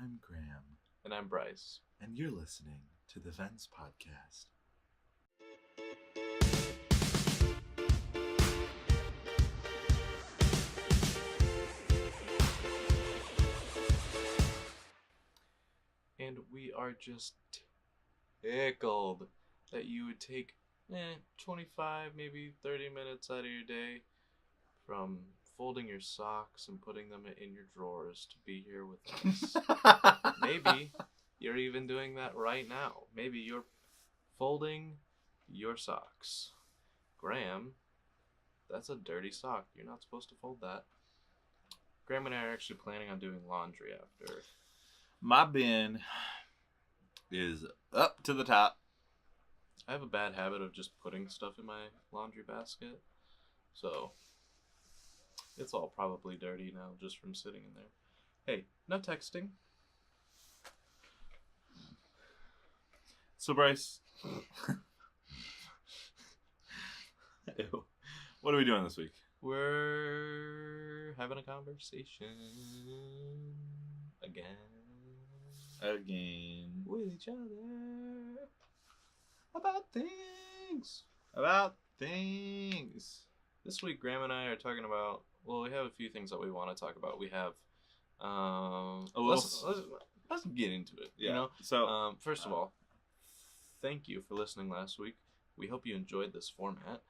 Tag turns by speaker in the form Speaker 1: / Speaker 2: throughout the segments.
Speaker 1: I'm Graham.
Speaker 2: And I'm Bryce.
Speaker 1: And you're listening to the Vents Podcast.
Speaker 2: And we are just tickled that you would take 25, maybe 30 minutes out of your day from folding your socks and putting them in your drawers to be here with us. Maybe you're even doing that right now. Maybe you're folding your socks. Graham, that's a dirty sock. You're not supposed to fold that. Graham and I are actually planning on doing laundry after.
Speaker 1: My bin is up to the top.
Speaker 2: I have a bad habit of just putting stuff in my laundry basket. So, it's all probably dirty now just from sitting in there. Hey, no texting.
Speaker 1: So, Bryce, what are we doing this week?
Speaker 2: We're having a conversation again with each other about things. This week, Graham and I are talking about. Well, we have a few things that we want to talk about. We have. Let's get into it.
Speaker 1: Yeah.
Speaker 2: You know.
Speaker 1: So,
Speaker 2: first of all, thank you for listening last week. We hope you enjoyed this format.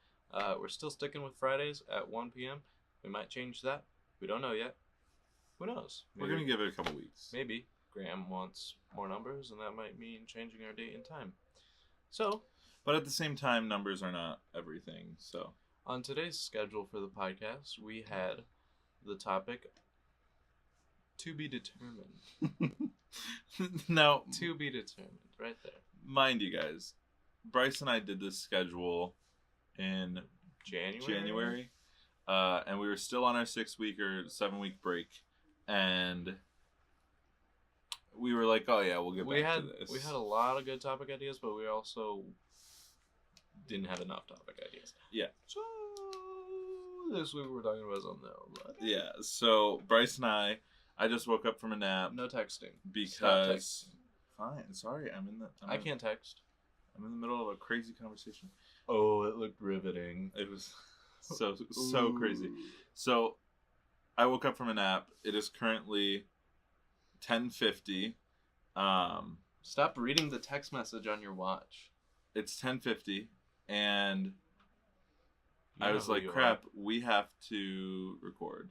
Speaker 2: We're still sticking with Fridays at 1 p.m. We might change that. We don't know yet. Who knows?
Speaker 1: We're going to give it a couple weeks.
Speaker 2: Maybe Graham wants more numbers, and that might mean changing our date and time. So,
Speaker 1: but at the same time, numbers are not everything. So,
Speaker 2: on today's schedule for the podcast, we had the topic to be determined.
Speaker 1: Now,
Speaker 2: to be determined, right there.
Speaker 1: Mind you guys, Bryce and I did this schedule in January. And we were still on our 6-week or 7-week break, and we were like, "Oh yeah, we'll get back to this."
Speaker 2: We had a lot of good topic ideas, but we also didn't have enough topic ideas.
Speaker 1: Yeah.
Speaker 2: So this week we're talking about something else.
Speaker 1: Yeah. So Bryce and I just woke up from a nap.
Speaker 2: No texting
Speaker 1: because. Fine. Sorry,
Speaker 2: I can't text.
Speaker 1: I'm in the middle of a crazy conversation.
Speaker 2: Oh, it looked riveting.
Speaker 1: It was so crazy. So, I woke up from a nap. It is currently 10:50.
Speaker 2: Stop reading the text message on your watch.
Speaker 1: It's 10:50, and I was like, "Crap, we have to record."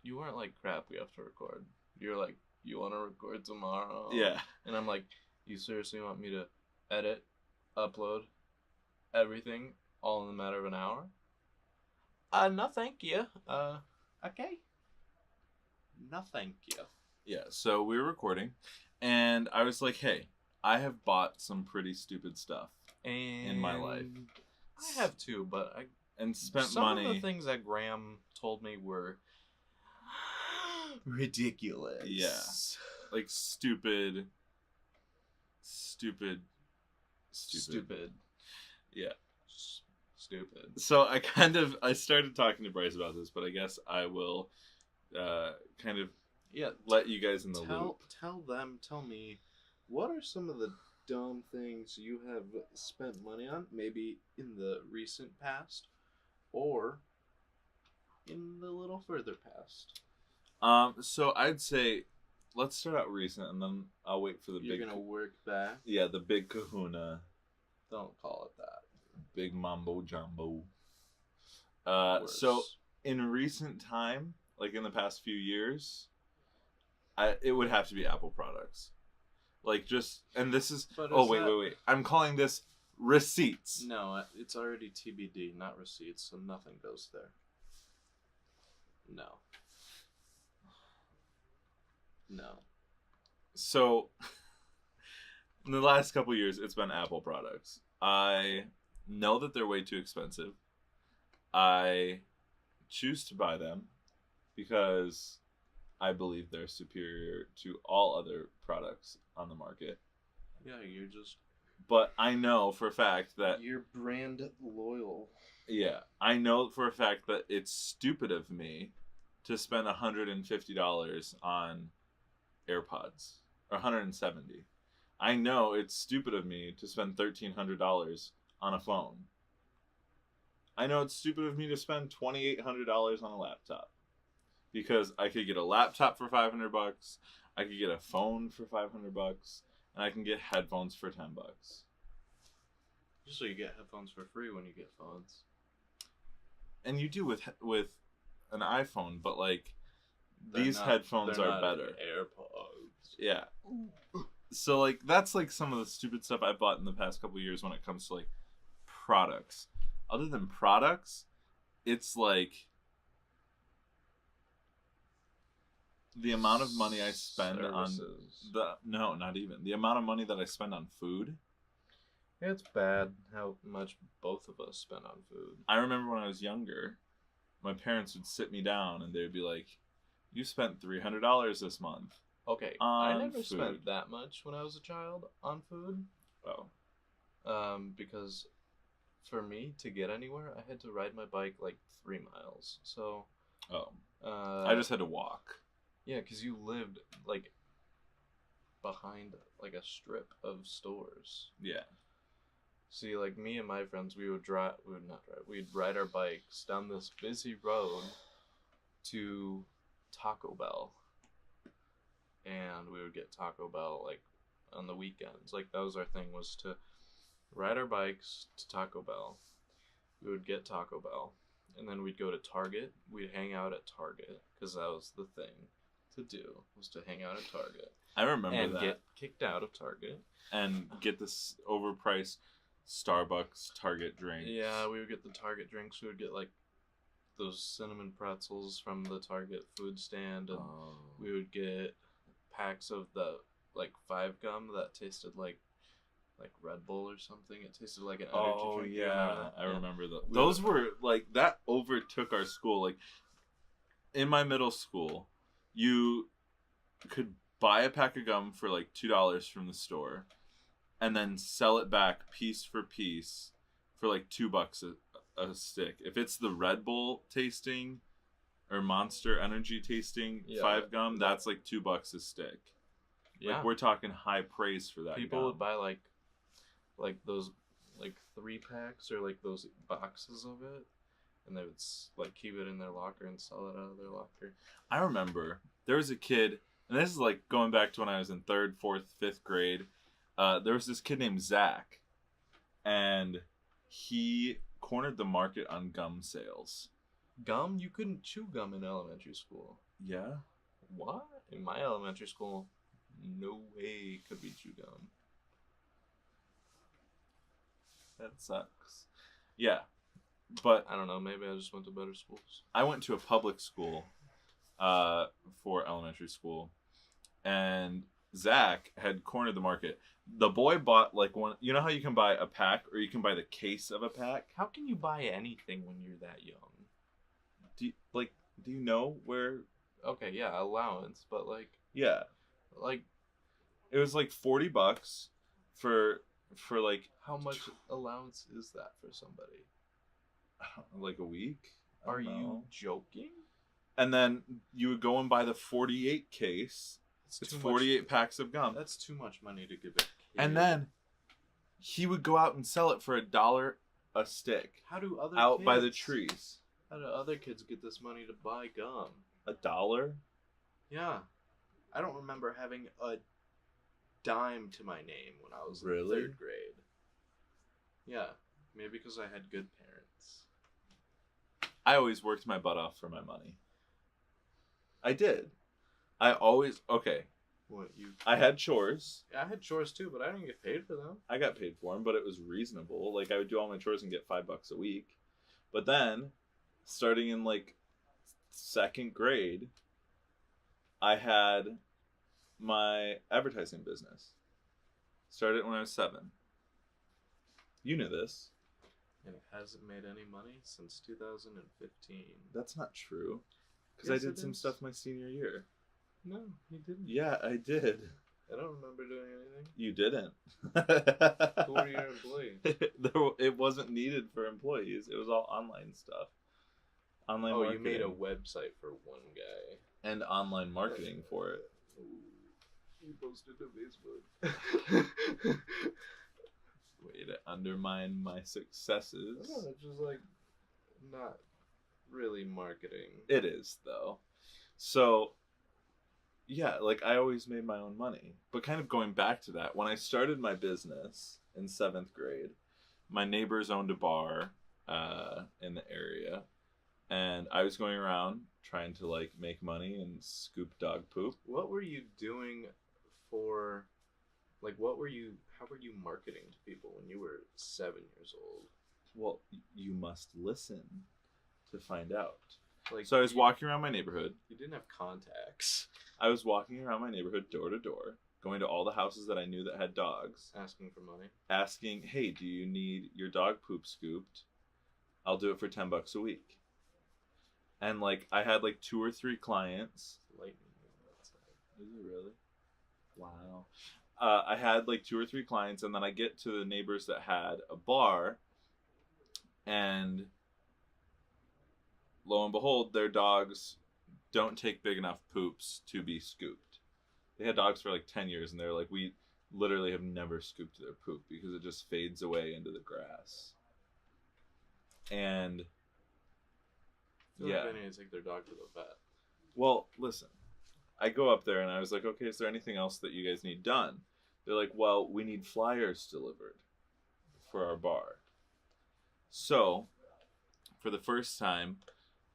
Speaker 2: You weren't like, "Crap, we have to record." You're like, "You want to record tomorrow?"
Speaker 1: Yeah.
Speaker 2: And I'm like, "You seriously want me to edit, upload, everything all in the matter of an hour?" No, thank you. Okay. No, thank you.
Speaker 1: Yeah, so we were recording, and I was like, "Hey, I have bought some pretty stupid stuff in my life.
Speaker 2: I have too, but
Speaker 1: spent
Speaker 2: some
Speaker 1: money.
Speaker 2: Some of the things that Graham told me were ridiculous.
Speaker 1: Yeah, like stupid. Yeah.
Speaker 2: Stupid.
Speaker 1: So I started talking to Bryce about this, but I guess I will kind of let you guys in the loop.
Speaker 2: Tell me, what are some of the dumb things you have spent money on, maybe in the recent past, or in the little further past?
Speaker 1: So I'd say, let's start out recent, and then I'll wait for the big...
Speaker 2: You're gonna work back?
Speaker 1: Yeah, the big kahuna.
Speaker 2: Don't call it that.
Speaker 1: Big mambo jumbo. So in recent time, like in the past few years, it would have to be Apple products. Like and this is... wait. I'm calling this receipts.
Speaker 2: No, it's already TBD, not receipts, so nothing goes there. No.
Speaker 1: So, in the last couple years, it's been Apple products. I know that they're way too expensive. I choose to buy them because I believe they're superior to all other products on the market.
Speaker 2: Yeah, you're just...
Speaker 1: But I know for a fact that...
Speaker 2: You're brand loyal.
Speaker 1: Yeah, I know for a fact that it's stupid of me to spend $150 on AirPods or 170. I know it's stupid of me to spend $1,300 on a phone. I know it's stupid of me to spend $2,800 on a laptop because I could get a laptop for $500, I could get a phone for $500, and I can get headphones for $10.
Speaker 2: Usually you get headphones for free when you get phones.
Speaker 1: And you do with an iPhone, but like these
Speaker 2: Not-
Speaker 1: headphones
Speaker 2: they're
Speaker 1: are
Speaker 2: not
Speaker 1: better.
Speaker 2: AirPods.
Speaker 1: Yeah. So like that's like some of the stupid stuff I bought in the past couple of years when it comes to like products. Other than products, it's like the amount of money I spend
Speaker 2: Services.
Speaker 1: not even the amount of money that I spend on food.
Speaker 2: Yeah, it's bad how much both of us spend on food.
Speaker 1: I remember when I was younger, my parents would sit me down and they'd be like, "You spent $300 this month."
Speaker 2: Okay,
Speaker 1: On
Speaker 2: I never
Speaker 1: food.
Speaker 2: spent that much when I was a child on food.
Speaker 1: Oh,
Speaker 2: Because for me to get anywhere, I had to ride my bike like 3 miles. So,
Speaker 1: oh, I just had to walk.
Speaker 2: yeah, because you lived like behind like a strip of stores.
Speaker 1: Yeah.
Speaker 2: See, like me and my friends, we would not drive, we'd ride our bikes down this busy road to Taco Bell. And we would get Taco Bell like on the weekends. Like that was our thing, was to ride our bikes to Taco Bell. We would get Taco Bell, and then we'd go to Target. We'd hang out at Target because that was the thing to do, was to hang out at Target.
Speaker 1: I remember
Speaker 2: and
Speaker 1: that.
Speaker 2: get kicked out of Target.
Speaker 1: And get this overpriced Starbucks Target drink.
Speaker 2: Yeah, we would get the Target drinks. We would get like those cinnamon pretzels from the Target food stand, and we would get packs of the like 5 gum that tasted like Red Bull or something. It tasted like an energy drink. Do you remember that?
Speaker 1: I remember those.
Speaker 2: We
Speaker 1: Those were like that overtook our school. Like in my middle school, you could buy a pack of gum for like $2 from the store, and then sell it back piece for piece for like $2 a stick. If it's the Red Bull tasting or Monster Energy tasting 5 gum, that's like $2 a stick.
Speaker 2: Yeah,
Speaker 1: Like we're talking high praise for that.
Speaker 2: people
Speaker 1: gum.
Speaker 2: would buy like those like 3 packs or like those boxes of it, and they would like keep it in their locker and sell it out of their locker.
Speaker 1: I remember there was a kid, and this is like going back to when I was in 3rd, 4th, 5th grade. There was this kid named Zach, and he cornered the market on gum sales.
Speaker 2: Gum? You couldn't chew gum in elementary school.
Speaker 1: Yeah?
Speaker 2: What? In my elementary school, no way could we chew gum.
Speaker 1: That sucks. Yeah. But
Speaker 2: I don't know, maybe I just went to better schools.
Speaker 1: I went to a public school for elementary school, and Zach had cornered the market. The boy bought like one. You know how you can buy a pack, or you can buy the case of a pack.
Speaker 2: How can you buy anything when you're that young?
Speaker 1: Do you know where?
Speaker 2: Okay, yeah, allowance, but
Speaker 1: Yeah,
Speaker 2: like
Speaker 1: it was like $40 for like
Speaker 2: how much allowance is that for somebody?
Speaker 1: like a week. I
Speaker 2: Are
Speaker 1: don't know.
Speaker 2: you joking?
Speaker 1: And then you would go and buy the 48 case. It's 48 packs of gum.
Speaker 2: That's too much money to give a kid.
Speaker 1: And then he would go out and sell it for $1 a stick
Speaker 2: how do other
Speaker 1: out
Speaker 2: kids,
Speaker 1: by the trees.
Speaker 2: How do other kids get this money to buy gum?
Speaker 1: $1?
Speaker 2: Yeah. I don't remember having a dime to my name when I was
Speaker 1: Really?
Speaker 2: in 3rd grade. Yeah. Maybe because I had good parents.
Speaker 1: I always worked my butt off for my money. I did. I always okay.
Speaker 2: What you?
Speaker 1: I had chores.
Speaker 2: I had chores too, but I didn't get paid for them.
Speaker 1: I got paid for them, but it was reasonable. Like I would do all my chores and get $5 a week. But then, starting in like 2nd grade, I had my advertising business. Started when I was 7. You knew this.
Speaker 2: And it hasn't made any money since 2015.
Speaker 1: That's not true. Because
Speaker 2: Yes,
Speaker 1: I
Speaker 2: it
Speaker 1: did some
Speaker 2: is.
Speaker 1: stuff my senior year.
Speaker 2: No, he didn't.
Speaker 1: Yeah, I did.
Speaker 2: I don't remember doing anything.
Speaker 1: You didn't.
Speaker 2: Who were your employees?
Speaker 1: It wasn't needed for employees. It was all online stuff. Online
Speaker 2: Oh,
Speaker 1: marketing.
Speaker 2: you made a website for one guy.
Speaker 1: And online marketing for it.
Speaker 2: Ooh. posted to Facebook.
Speaker 1: Way to undermine my successes.
Speaker 2: No, it's just like not really marketing.
Speaker 1: It is, though. So, yeah, like I always made my own money. But kind of going back to that, when I started my business in 7th grade, my neighbors owned a bar in the area. And I was going around trying to like make money and scoop dog poop.
Speaker 2: What were you doing for, like, how were you marketing to people when you were 7 years old?
Speaker 1: Well, you must listen to find out.
Speaker 2: Like,
Speaker 1: So I was walking around my neighborhood.
Speaker 2: You didn't have contacts.
Speaker 1: I was walking around my neighborhood door to door, going to all the houses that I knew that had dogs.
Speaker 2: Asking for money.
Speaker 1: Asking, hey, do you need your dog poop scooped? I'll do it for $10 a week. And like I had like 2 or 3 clients.
Speaker 2: Lightning outside.
Speaker 1: Is it really? Wow. I had like 2 or 3 clients, and then I get to the neighbors that had a bar, and lo and behold, their dogs don't take big enough poops to be scooped. They had dogs for like 10 years, and they're like, we literally have never scooped their poop because it just fades away into the grass. And
Speaker 2: yeah, they need to take their dog to the vet.
Speaker 1: Well, listen, I go up there and I was like, okay, is there anything else that you guys need done? They're like, well, we need flyers delivered for our bar. So, for the first time,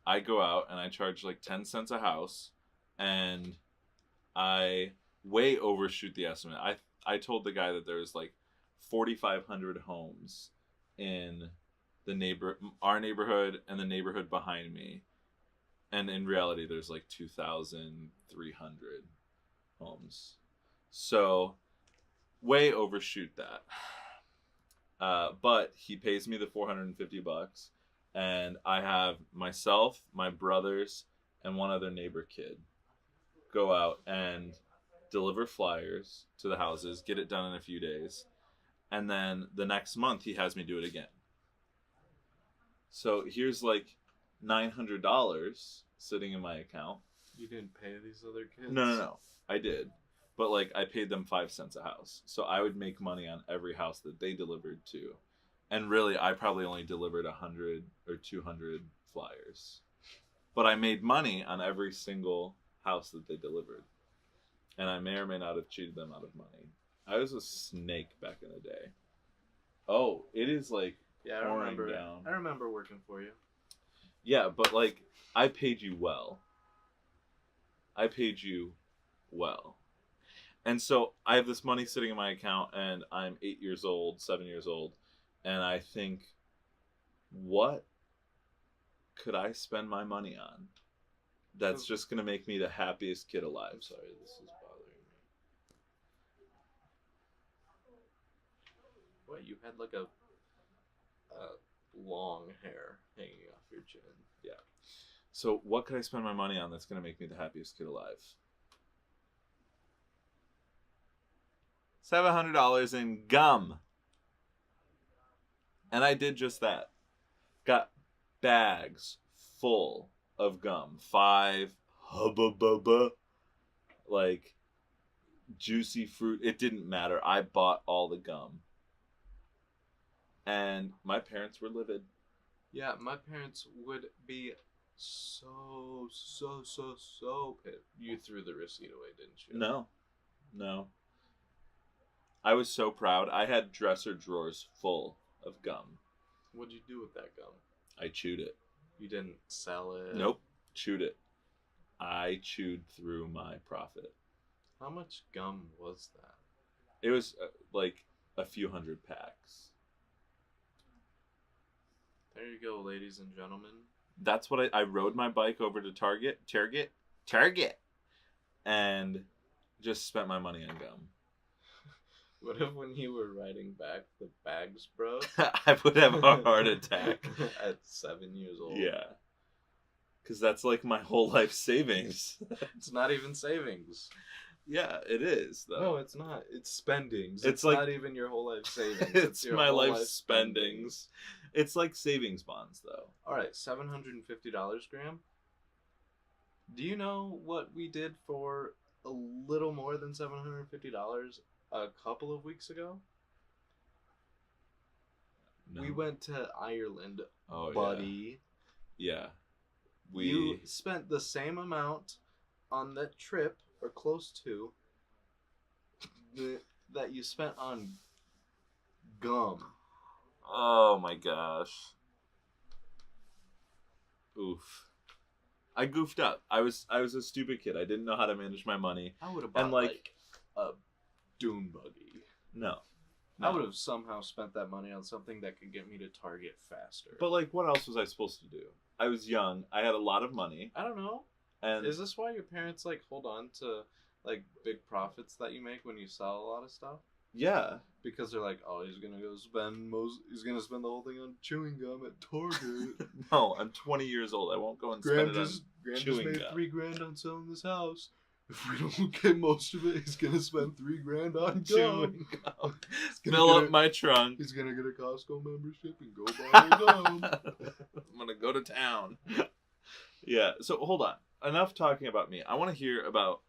Speaker 1: I go out and I charge like 10 cents a house, and I way overshoot the estimate. I told the guy that there was like 4,500 homes in our neighborhood and the neighborhood behind me, and in reality there's like 2,300 homes, so way overshoot that. But he pays me the $450, and I have myself, my brothers, and one other neighbor kid go out and deliver flyers to the houses, get it done in a few days, and then the next month he has me do it again. So here's like $900 sitting in my account.
Speaker 2: You didn't pay these other kids?
Speaker 1: No. I did. But like I paid them 5 cents a house. So I would make money on every house that they delivered to. And really, I probably only delivered 100 or 200 flyers. But I made money on every single house that they delivered. And I may or may not have cheated them out of money. I was a snake back in the day. Oh, it is like...
Speaker 2: Yeah, I remember working for you.
Speaker 1: Yeah, but like I paid you well. And so I have this money sitting in my account, and I'm 8 years old, 7 years old, and I think, what could I spend my money on that's just going to make me the happiest kid alive?
Speaker 2: I'm sorry, this is bothering me. What, you had like a long hair hanging off your chin.
Speaker 1: Yeah. So what could I spend my money on that's going to make me the happiest kid alive? $700 in gum. And I did just that. Got bags full of gum. 5 Hubba Bubba. Like juicy fruit. It didn't matter. I bought all the gum. And my parents were livid.
Speaker 2: Yeah, my parents would be so pissed. You threw the receipt away, didn't you?
Speaker 1: No. I was so proud. I had dresser drawers full of gum.
Speaker 2: What'd you do with that gum?
Speaker 1: I chewed it.
Speaker 2: You didn't sell it?
Speaker 1: Nope. Chewed it. I chewed through my profit.
Speaker 2: How much gum was that?
Speaker 1: It was like a few hundred packs.
Speaker 2: There you go, ladies and gentlemen.
Speaker 1: That's what I rode my bike over to Target, and just spent my money on gum.
Speaker 2: What if when you were riding back, the bags broke?
Speaker 1: I would have a heart attack.
Speaker 2: At 7 years old.
Speaker 1: Yeah. Because that's like my whole life savings.
Speaker 2: It's not even savings.
Speaker 1: Yeah, it is, though.
Speaker 2: No, it's not. It's spendings.
Speaker 1: It's like,
Speaker 2: not even your whole life savings.
Speaker 1: It's
Speaker 2: your
Speaker 1: my
Speaker 2: whole
Speaker 1: life spendings. It's like savings bonds, though.
Speaker 2: All right, $750, Graham. Do you know what we did for a little more than $750 a couple of weeks ago.
Speaker 1: No.
Speaker 2: We went to Ireland,
Speaker 1: Oh,
Speaker 2: buddy.
Speaker 1: Yeah.
Speaker 2: You spent the same amount on that trip, or close to, that you spent on gum.
Speaker 1: Oh my gosh. Oof. I goofed up. I was a stupid kid. I didn't know how to manage my money.
Speaker 2: I would have bought like a dune buggy.
Speaker 1: No.
Speaker 2: I would have somehow spent that money on something that could get me to Target faster.
Speaker 1: But like, what else was I supposed to do? I was young. I had a lot of money.
Speaker 2: I don't know.
Speaker 1: And
Speaker 2: is this why your parents like hold on to like big profits that you make when you sell a lot of stuff?
Speaker 1: Yeah.
Speaker 2: Because they're like, oh, he's gonna spend the whole thing on chewing gum at Target.
Speaker 1: No, I'm 20 years old. I won't go and spend it on chewing
Speaker 2: just made
Speaker 1: gum.
Speaker 2: $3,000 on selling this house. If we don't get most of it, he's gonna spend $3,000 on
Speaker 1: Chewing
Speaker 2: gum.
Speaker 1: gum. Fill up my trunk.
Speaker 2: He's gonna get a Costco membership and go buy gum.
Speaker 1: I'm gonna go to town. Yeah. So hold on. Enough talking about me. I want to hear about.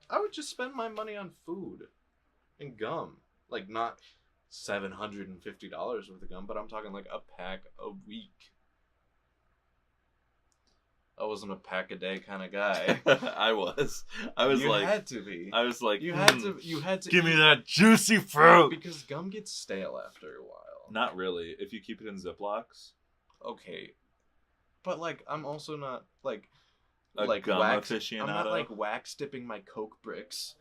Speaker 2: I would just spend my money on food and gum. Like, not $750 worth of gum, but I'm talking like a pack a week. I wasn't a pack a day kind of guy.
Speaker 1: I was
Speaker 2: you
Speaker 1: like,
Speaker 2: had to be.
Speaker 1: I was like,
Speaker 2: you had to
Speaker 1: give me
Speaker 2: eat
Speaker 1: that juicy fruit.
Speaker 2: because gum gets stale after a while.
Speaker 1: Not really. If you keep it in Ziplocs.
Speaker 2: Okay, but like, I'm also not like
Speaker 1: A gum aficionado.
Speaker 2: I'm not like wax dipping my Coke bricks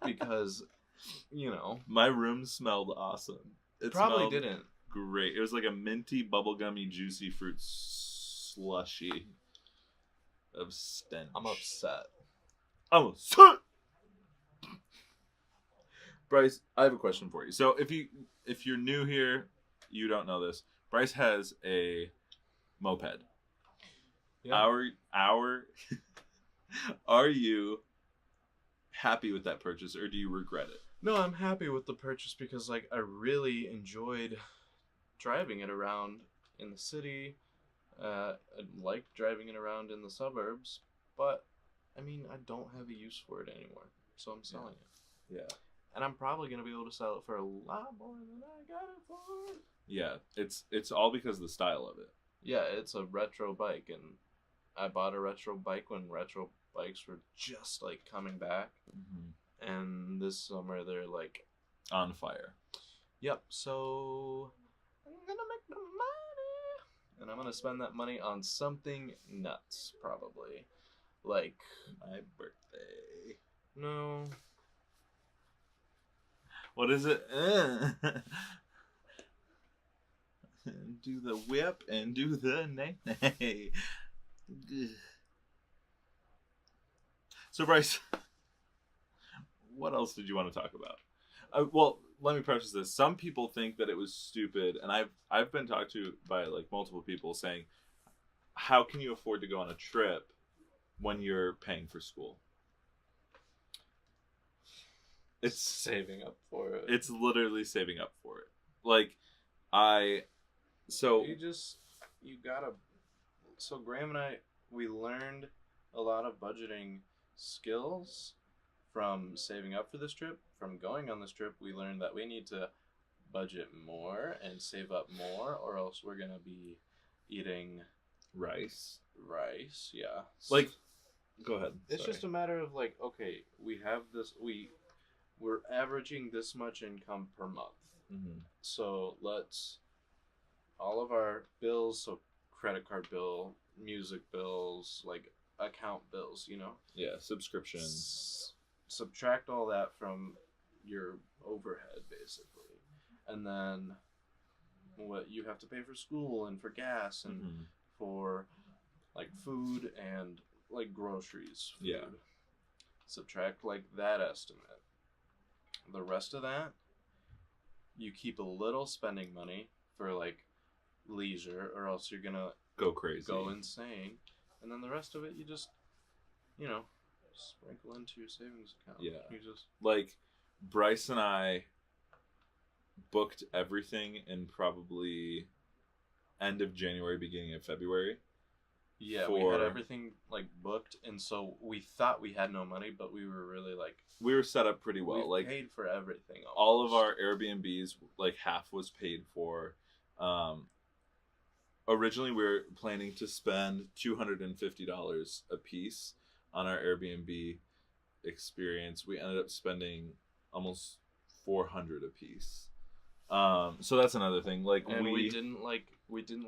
Speaker 2: because, you know,
Speaker 1: my room smelled awesome. It
Speaker 2: probably
Speaker 1: smelled
Speaker 2: didn't.
Speaker 1: great. It was like a minty, bubblegummy, juicy fruit slushy of stench.
Speaker 2: I'm upset.
Speaker 1: I'm upset. Bryce, I have a question for you. So if you're new here, you don't know this. Bryce has a moped.
Speaker 2: Yeah.
Speaker 1: Are you happy with that purchase, or do you regret it?
Speaker 2: No, I'm happy with the purchase because like I really enjoyed driving it around in the city. I like driving it around in the suburbs, but I mean, I don't have a use for it anymore, so I'm selling it.
Speaker 1: Yeah.
Speaker 2: And I'm probably gonna be able to sell it for a lot more than I got it for.
Speaker 1: Yeah, it's all because of the style of it.
Speaker 2: Yeah, it's a retro bike, and I bought a retro bike when retro bikes were just like coming back.
Speaker 1: Mm-hmm.
Speaker 2: And this summer they're like
Speaker 1: on fire.
Speaker 2: Yep. So I'm gonna make the money, and I'm gonna spend that money on something nuts, probably, like
Speaker 1: my birthday.
Speaker 2: No.
Speaker 1: What is it? Do the whip and do the nay. So Bryce, what else did you want to talk about? Well, let me preface this. Some people think that it was stupid, and I've been talked to by like multiple people saying, "How can you afford to go on a trip when you're paying for school?" It's
Speaker 2: saving up for it.
Speaker 1: It's literally saving up for it. Like,
Speaker 2: So Graham and I, we learned a lot of budgeting skills from saving up for this trip. From going on this trip, we learned that we need to budget more and save up more, or else we're gonna be eating
Speaker 1: rice.
Speaker 2: Yeah.
Speaker 1: Like, go ahead.
Speaker 2: It's just a matter of like, okay, we have this. We're averaging this much income per month.
Speaker 1: Mm-hmm.
Speaker 2: So all of our bills, so credit card bill, music bills, like account bills, you know?
Speaker 1: Yeah, subscriptions.
Speaker 2: Subtract all that from your overhead, basically. And then what you have to pay for school and for gas and for like food and like groceries. Food.
Speaker 1: Yeah.
Speaker 2: Subtract like that estimate. The rest of that, you keep a little spending money for like leisure, or else you're gonna
Speaker 1: go crazy,
Speaker 2: go insane. And then the rest of it, you just, sprinkle into your savings account.
Speaker 1: Yeah.
Speaker 2: You just
Speaker 1: like Bryce and I booked everything in probably end of January, beginning of February.
Speaker 2: Yeah, we had everything like booked, and so we thought we had no money, but we were really like
Speaker 1: we were set up pretty well.
Speaker 2: we
Speaker 1: Like
Speaker 2: paid for everything. Almost.
Speaker 1: all of our Airbnbs, like half was paid for. Originally, we were planning to spend $250 a piece on our Airbnb experience. We ended up spending almost $400 a piece. So that's another thing. Like
Speaker 2: and we didn't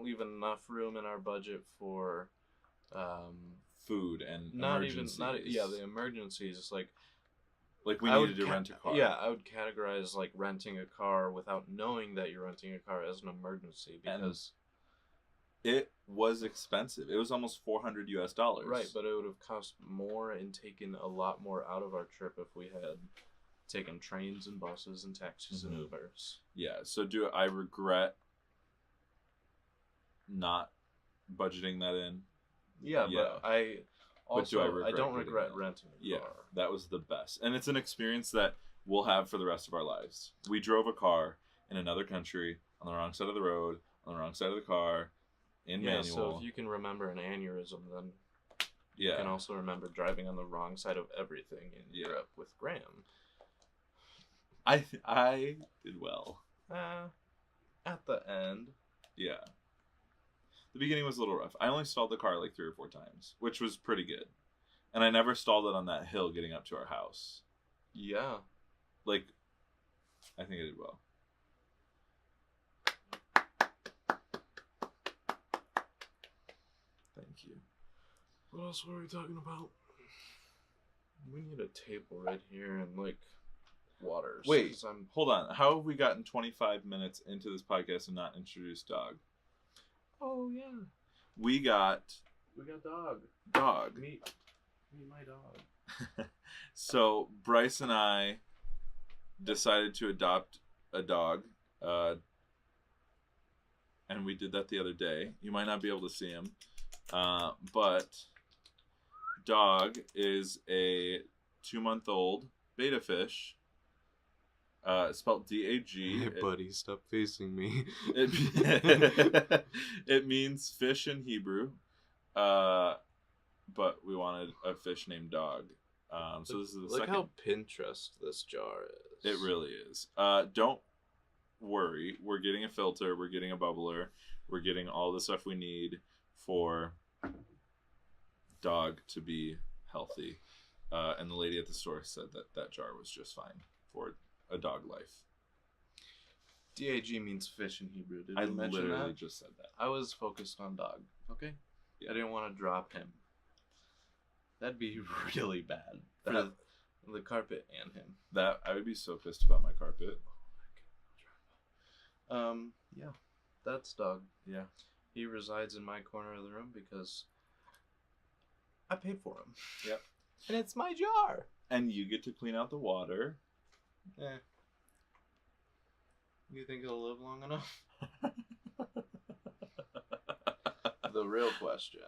Speaker 2: leave enough room in our budget for
Speaker 1: food and
Speaker 2: not
Speaker 1: emergencies.
Speaker 2: the emergencies.
Speaker 1: Like we needed to rent a car.
Speaker 2: Yeah, I would categorize like renting a car without knowing that you're renting a car as an emergency because
Speaker 1: it was expensive. It was almost $400.
Speaker 2: Right, but it would have cost more and taken a lot more out of our trip if we had taken trains and buses and taxis and Ubers.
Speaker 1: Yeah, so do I regret not budgeting that in?
Speaker 2: Yeah. But I also I don't regret renting a car.
Speaker 1: Yeah, that was the best. And it's an experience that we'll have for the rest of our lives. We drove a car in another country on the wrong side of the road, on the wrong side of the car, in manual.
Speaker 2: So if you can remember an aneurysm, then
Speaker 1: you
Speaker 2: can also remember driving on the wrong side of everything in Europe with Graham.
Speaker 1: I did well.
Speaker 2: At the end.
Speaker 1: Yeah. The beginning was a little rough. I only stalled the car like 3 or 4 times, which was pretty good. And I never stalled it on that hill getting up to our house.
Speaker 2: Yeah.
Speaker 1: Like, I think I did well. Thank you.
Speaker 2: What else were we talking about? We need a table right here and like water.
Speaker 1: Wait, hold on. How have we gotten 25 minutes into this podcast and not introduced Dog?
Speaker 2: Oh yeah,
Speaker 1: we got Dog.
Speaker 2: Meet my dog.
Speaker 1: So Bryce and I decided to adopt a dog, and we did that the other day. You might not be able to see him, but Dog is a 2-month-old betta fish. Spelled D-A-G.
Speaker 2: Hey, buddy, stop facing me.
Speaker 1: It means fish in Hebrew, but we wanted a fish named Dog. So this is the second.
Speaker 2: Look how Pinterest this jar is.
Speaker 1: It really is. Don't worry. We're getting a filter. We're getting a bubbler. We're getting all the stuff we need for Dog to be healthy. And the lady at the store said that jar was just fine for a dog life.
Speaker 2: D-A-G means fish in Hebrew. Did
Speaker 1: I
Speaker 2: you mention
Speaker 1: literally
Speaker 2: that?
Speaker 1: just said that.
Speaker 2: I was focused on Dog. Okay? Yeah. I didn't want to drop him. That'd be really bad. The carpet and him.
Speaker 1: That I would be so pissed about my carpet.
Speaker 2: Yeah. That's Dog.
Speaker 1: Yeah.
Speaker 2: He resides in my corner of the room because I paid for him.
Speaker 1: Yep.
Speaker 2: And it's my jar.
Speaker 1: And you get to clean out the water.
Speaker 2: You think he'll live long enough? The real question.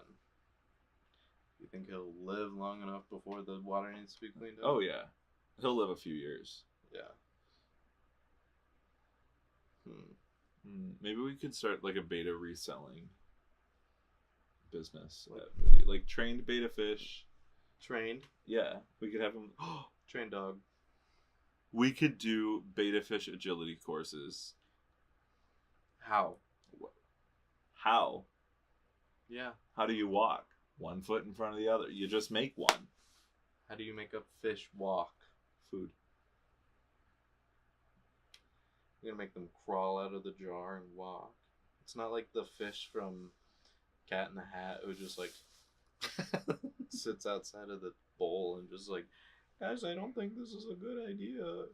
Speaker 2: You think he'll live long enough before the water needs to be cleaned up?
Speaker 1: Oh, yeah. He'll live a few years.
Speaker 2: Yeah.
Speaker 1: Maybe we could start like a beta reselling business. Like trained beta fish.
Speaker 2: Trained?
Speaker 1: Yeah. We could have them.
Speaker 2: Trained dog.
Speaker 1: We could do beta fish agility courses.
Speaker 2: How?
Speaker 1: How?
Speaker 2: Yeah.
Speaker 1: How do you walk? 1 foot in front of the other. You just make one.
Speaker 2: How do you make a fish walk?
Speaker 1: Food.
Speaker 2: You're gonna make them crawl out of the jar and walk. It's not like the fish from Cat in the Hat who just like sits outside of the bowl and just like, guys, I don't think this is a good idea.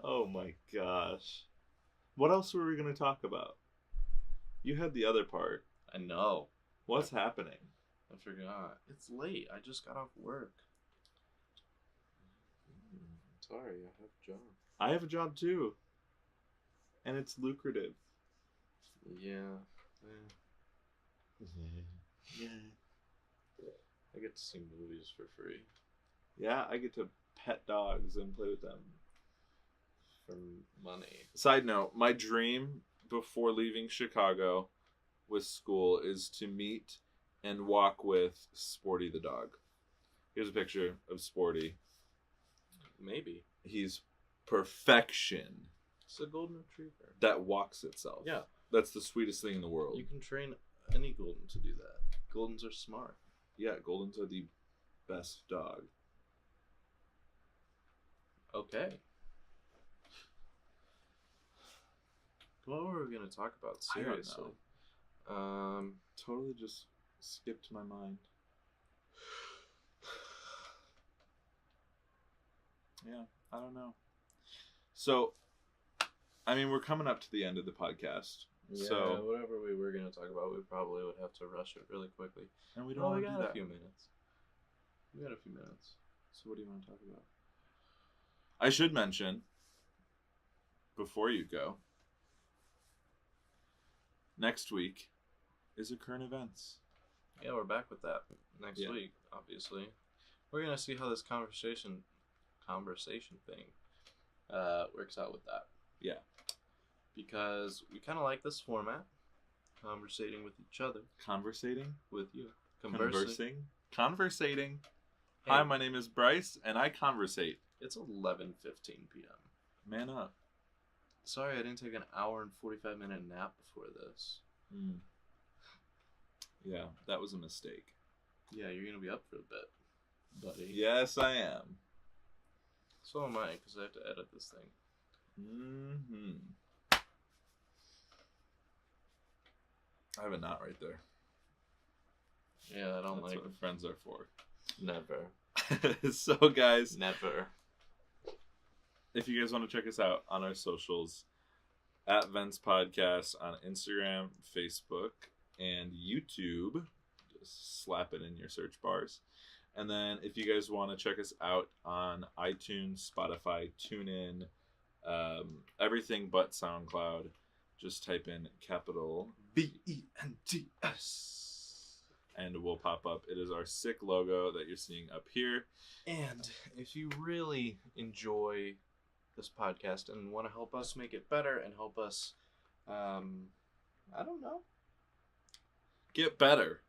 Speaker 1: Oh my gosh. What else were we going to talk about? You had the other part.
Speaker 2: I know.
Speaker 1: What's happening?
Speaker 2: I forgot. It's late. I just got off work. Sorry, I have a job.
Speaker 1: I have a job too. And it's lucrative.
Speaker 2: Yeah.
Speaker 1: Yeah.
Speaker 2: I get to see movies for free.
Speaker 1: Yeah, I get to pet dogs and play with them.
Speaker 2: For money.
Speaker 1: Side note, my dream before leaving Chicago with school is to meet and walk with Sporty the dog. Here's a picture of Sporty.
Speaker 2: Maybe.
Speaker 1: He's perfection.
Speaker 2: It's a golden retriever.
Speaker 1: That walks itself.
Speaker 2: Yeah.
Speaker 1: That's the sweetest thing in the world.
Speaker 2: You can train any golden to do that. Goldens are smart.
Speaker 1: Yeah, Goldens are the best dog.
Speaker 2: Okay. What were we going to talk about seriously?
Speaker 1: I don't know. Totally just skipped my mind. Yeah, I don't know. So, I mean, we're coming up to the end of the podcast.
Speaker 2: Yeah,
Speaker 1: so
Speaker 2: whatever we were going to talk about, we probably would have to rush it really quickly.
Speaker 1: And we don't want to do that.
Speaker 2: A few minutes. We got a few minutes.
Speaker 1: So what do you want to talk about? I should mention, before you go, next week is a current events.
Speaker 2: Yeah, we're back with that next week, obviously. We're going to see how this conversation thing works out with that.
Speaker 1: Yeah.
Speaker 2: Because we kind of like this format, conversating with each other.
Speaker 1: Conversating?
Speaker 2: With you.
Speaker 1: Conversating? Conversating.
Speaker 2: Hey.
Speaker 1: Hi, my name is Bryce, and I conversate.
Speaker 2: It's 11:15 p.m.
Speaker 1: Man up.
Speaker 2: Sorry I didn't take an hour and 45-minute nap before this.
Speaker 1: Yeah, that was a mistake.
Speaker 2: Yeah, you're going to be up for a bit, buddy.
Speaker 1: Yes, I am.
Speaker 2: So am I, because I have to edit this thing.
Speaker 1: I have a knot right there.
Speaker 2: Yeah, I don't
Speaker 1: That's
Speaker 2: like
Speaker 1: what friends are for.
Speaker 2: Never.
Speaker 1: So, guys.
Speaker 2: Never.
Speaker 1: If you guys want to check us out on our socials, at Vents Podcast on Instagram, Facebook, and YouTube, just slap it in your search bars. And then if you guys want to check us out on iTunes, Spotify, TuneIn, everything but SoundCloud, just type in capital
Speaker 2: VENTS.
Speaker 1: And we'll pop up. It is our sick logo that you're seeing up here.
Speaker 2: And if you really enjoy this podcast and want to help us make it better and help us, I don't know,
Speaker 1: Get better.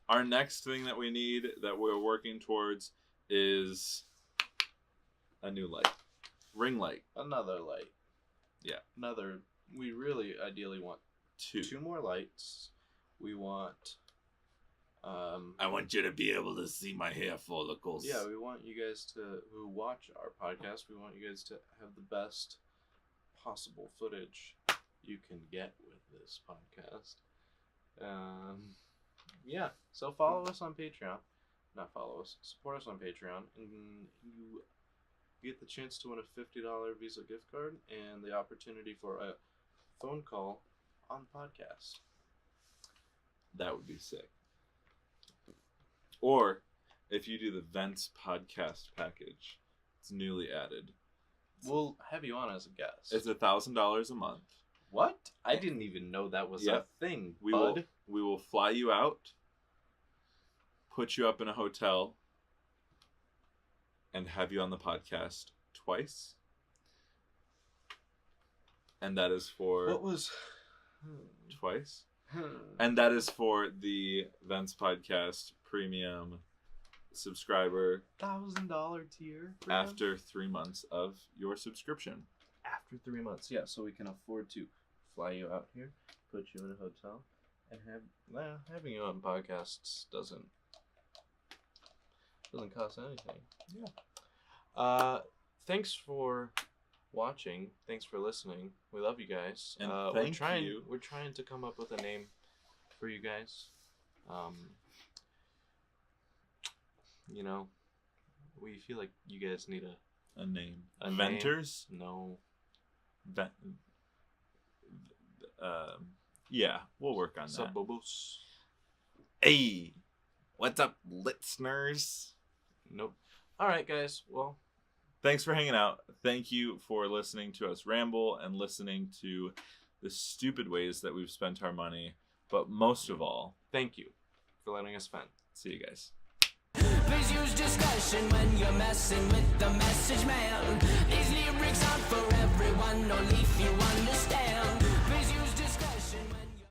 Speaker 2: Our
Speaker 1: next thing that we need, that we're working towards, is a new light. Ring light.
Speaker 2: Another light.
Speaker 1: Yeah.
Speaker 2: We really ideally want two more lights. We want...
Speaker 1: I want you to be able to see my hair follicles.
Speaker 2: Yeah, we want you guys who watch our podcast, we want you guys to have the best possible footage you can get with this podcast. Yeah, so follow us on Patreon. Not follow us, support us on Patreon, and you get the chance to win a $50 Visa gift card and the opportunity for a phone call on the podcast.
Speaker 1: That would be sick. Or, if you do the Vents Podcast package, it's newly added.
Speaker 2: We'll have you on as a guest.
Speaker 1: It's $1,000 a month.
Speaker 2: What? I didn't even know that was a thing,
Speaker 1: We
Speaker 2: bud.
Speaker 1: will fly you out, put you up in a hotel, and have you on the podcast twice. And that is for...
Speaker 2: What was...
Speaker 1: Twice? And that is for the Vents Podcast Premium subscriber
Speaker 2: $1,000 tier
Speaker 1: after 3 months of your subscription.
Speaker 2: After 3 months, yeah, so we can afford to fly you out here, put you in a hotel, and having you on podcasts doesn't cost anything.
Speaker 1: Yeah.
Speaker 2: Thanks for watching. Thanks for listening. We love you guys.
Speaker 1: And
Speaker 2: We're trying to come up with a name for you guys. You know, we feel like you guys need
Speaker 1: a name.
Speaker 2: A
Speaker 1: Venters?
Speaker 2: name. No.
Speaker 1: Yeah, we'll work on that.
Speaker 2: Subobos.
Speaker 1: Hey, what's up, listeners?
Speaker 2: Nope. All right, guys. Well,
Speaker 1: thanks for hanging out. Thank you for listening to us ramble and listening to the stupid ways that we've spent our money. But most of all,
Speaker 2: thank you for letting us vent.
Speaker 1: See you guys.
Speaker 3: Please use discretion when you're messing with the message man. These lyrics aren't for everyone, only if you understand.